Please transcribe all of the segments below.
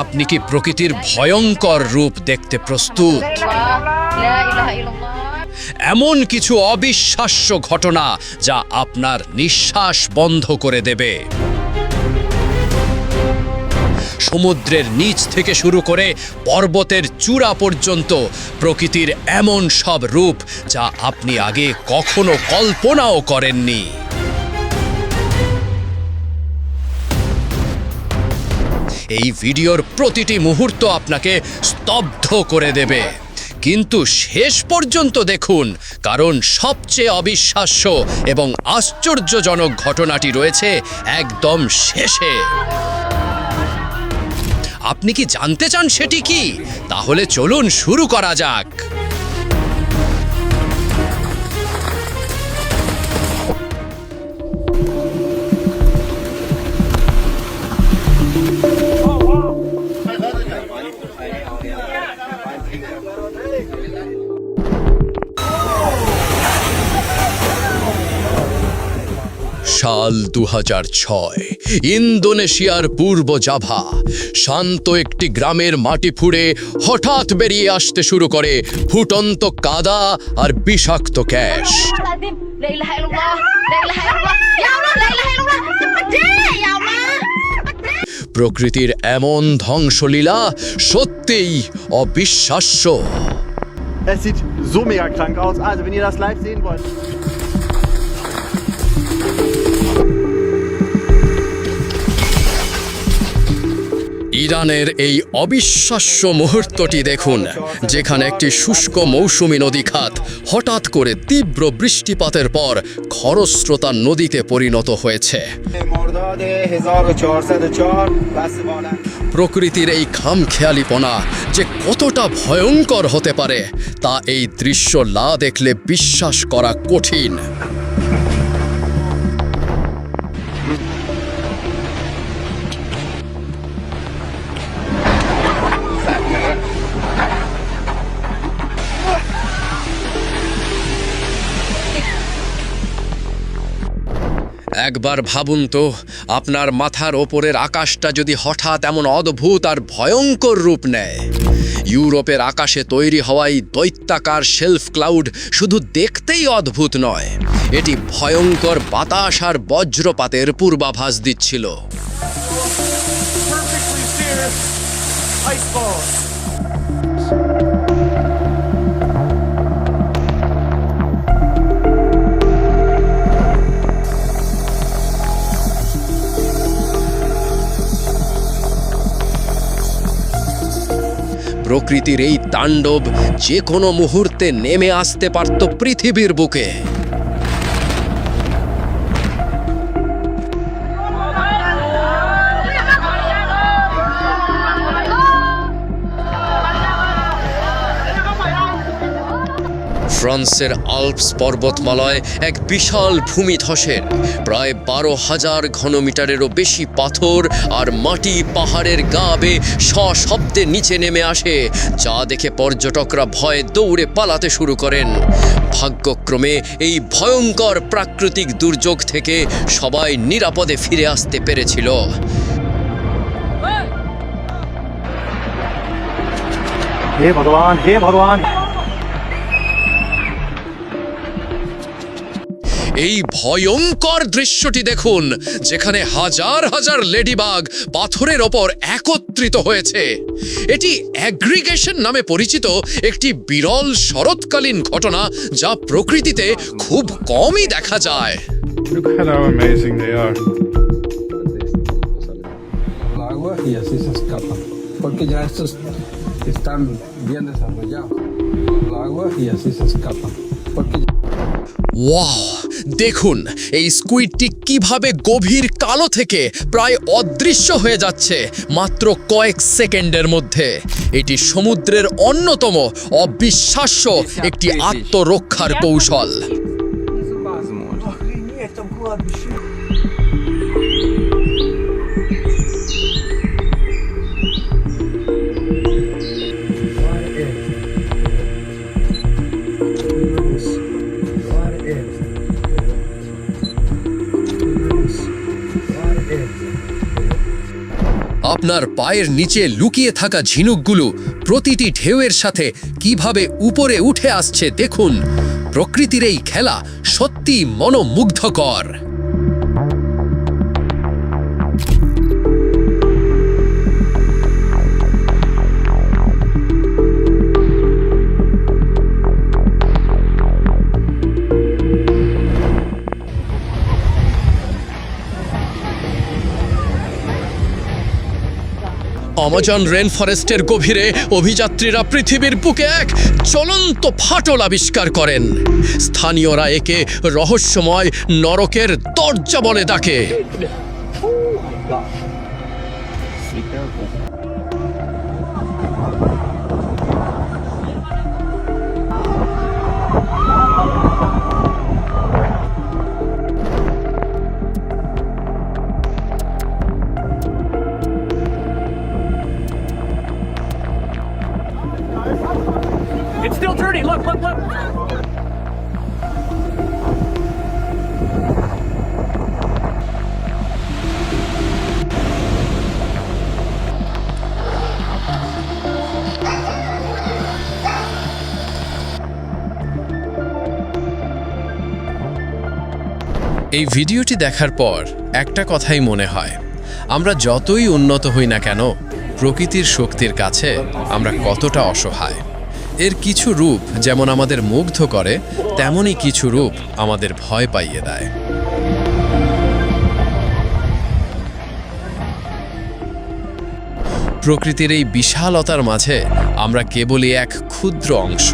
আপনি কি প্রকৃতির ভয়ঙ্কর রূপ দেখতে প্রস্তুত? এমন কিছু অবিশ্বাস্য ঘটনা যা আপনার নিঃশ্বাস বন্ধ করে দেবে। সমুদ্রের নিচ থেকে শুরু করে পর্বতের চূড়া পর্যন্ত প্রকৃতির এমন সব রূপ যা আপনি আগে কখনো কল্পনাও করেননি। এই ভিডিওর প্রতিটি মুহূর্ত আপনাকে স্তব্ধ করে দেবে, কিন্তু শেষ পর্যন্ত দেখুন, কারণ সবচেয়ে অবিশ্বাস্য এবং আশ্চর্যজনক ঘটনাটি রয়েছে একদম শেষে। আপনি কি জানতে চান সেটি কি? তাহলে চলুন শুরু করা যাক। সাল 2006, ইন্দোনেশিয়ার পূর্ব জাভা। শান্ত একটি গ্রামের মাটি ফুঁড়ে হঠাৎ বেরিয়ে আসতে শুরু করে ফুটন্ত কাদা আর বিষাক্ত গ্যাস। প্রকৃতির এমন ধ্বংসলীলা সত্যিই অবিশ্বাস্য। Es sieht so mega krank aus. Also, wenn ihr das live sehen wollt. ইরানের এই অবিশ্বাস্য মুহূর্তটি দেখুন, যেখানে একটি শুষ্ক মৌসুমী নদীখাত হঠাৎ করে তীব্র বৃষ্টিপাতের পর খরস্রোতা নদীতে পরিণত হয়েছে। প্রকৃতির এই খামখেয়ালিপনা যে কতটা ভয়ঙ্কর হতে পারে তা এই দৃশ্য না দেখলে বিশ্বাস করা কঠিন। একবার ভাবুন তো, আপনার মাথার ওপরের আকাশটা যদি হঠাৎ এমন অদ্ভুত আর ভয়ঙ্কর রূপ নেয়। ইউরোপের আকাশে তৈরি হওয়াই দৈত্যাকার শেলফ ক্লাউড শুধু দেখতেই অদ্ভুত নয়, এটি ভয়ঙ্কর বাতাস আর বজ্রপাতের পূর্বাভাস দিচ্ছিল। প্রকৃতির এই তাণ্ডব যে কোনো মুহূর্তে নেমে আসতে পারত পৃথিবীর বুকে। ফ্রান্সের আল্পস পর্বতমালায় এক বিশাল ভূমিধসের প্রায় 12,000 ঘনমিটারেরও বেশি পাথর আর মাটি পাহাড়ের গা বেয়ে সশব্দে নিচে নেমে আসে, যা দেখে পর্যটকরা ভয়ে দৌড়ে পালাতে শুরু করেন। ভাগ্যক্রমে এই ভয়ঙ্কর প্রাকৃতিক দুর্যোগ থেকে সবাই নিরাপদে ফিরে আসতে পেরেছিল। हे भगवान, हे भगवान। এই ভয়ঙ্কর দৃশ্যটি দেখুন, যেখানে হাজার হাজার লেডিবাগ পাথরের ওপর একত্রিত হয়েছে। এটি অ্যাগ্রিগেশন নামে পরিচিত একটি বিরল শরৎকালীন ঘটনা, যা প্রকৃতিতে খুব কমই দেখা যায়। Look at how amazing they are. El agua y así se escapan, porque ya estos están bien desarrollados. El agua y así se escapan, porque wow, দেখুন এই স্কুইডটি কিভাবে গভীর কালো থেকে প্রায় অদৃশ্য হয়ে যাচ্ছে মাত্র কয়েক সেকেন্ডের মধ্যে। এটি সমুদ্রের অন্যতম অবিশ্বাস্য একটি আত্মরক্ষার কৌশল। আপনার পায়ের নিচে লুকিয়ে থাকা ঝিনুকগুলো প্রতিটি ঢেউয়ের সাথে কিভাবে উপরে উঠে আসছে দেখুন। প্রকৃতির এই খেলা সত্যি মনোমুগ্ধকর। আমাজন রেন ফরেস্টের গভীরে অভিযাত্রীরা পৃথিবীর বুকে এক জ্বলন্ত ফাটল আবিষ্কার করেন। স্থানীয়রা একে রহস্যময় নরকের দরজা বলে ডাকে। It's still turning. Look, look, look. এই ভিডিওটি দেখার পর একটা কথাই মনে হয়, আমরা যতই উন্নত হই না কেন, প্রকৃতির শক্তির কাছে আমরা কতটা অসহায়। এর কিছু রূপ যেমন আমাদের মুগ্ধ করে, তেমনই কিছু রূপ আমাদের ভয় পাইয়ে দেয়। প্রকৃতির এই বিশালতার মাঝে আমরা কেবলই এক ক্ষুদ্র অংশ।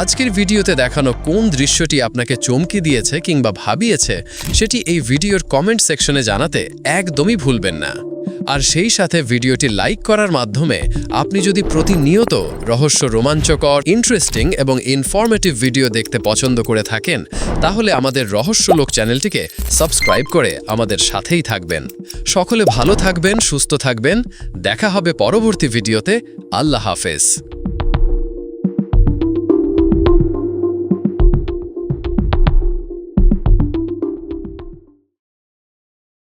আজকের ভিডিওতে দেখানো কোন দৃশ্যটি আপনাকে চমকে দিয়েছে কিংবা ভাবিয়েছে, সেটি এই ভিডিওর কমেন্ট সেকশনে জানাতে একদমই ভুলবেন না। আর সেই সাথে ভিডিওটি লাইক করার মাধ্যমে আপনি যদি প্রতিনিয়ত রহস্য, রোমাঞ্চকর, ইন্টারেস্টিং এবং ইনফরমেটিভ ভিডিও দেখতে পছন্দ করে থাকেন, তাহলে আমাদের রহস্যলোক চ্যানেলটিকে সাবস্ক্রাইব করে আমাদের সাথেই থাকবেন। সকলে ভালো থাকবেন, সুস্থ থাকবেন। দেখা হবে পরবর্তী ভিডিওতে। আল্লাহ হাফেজ।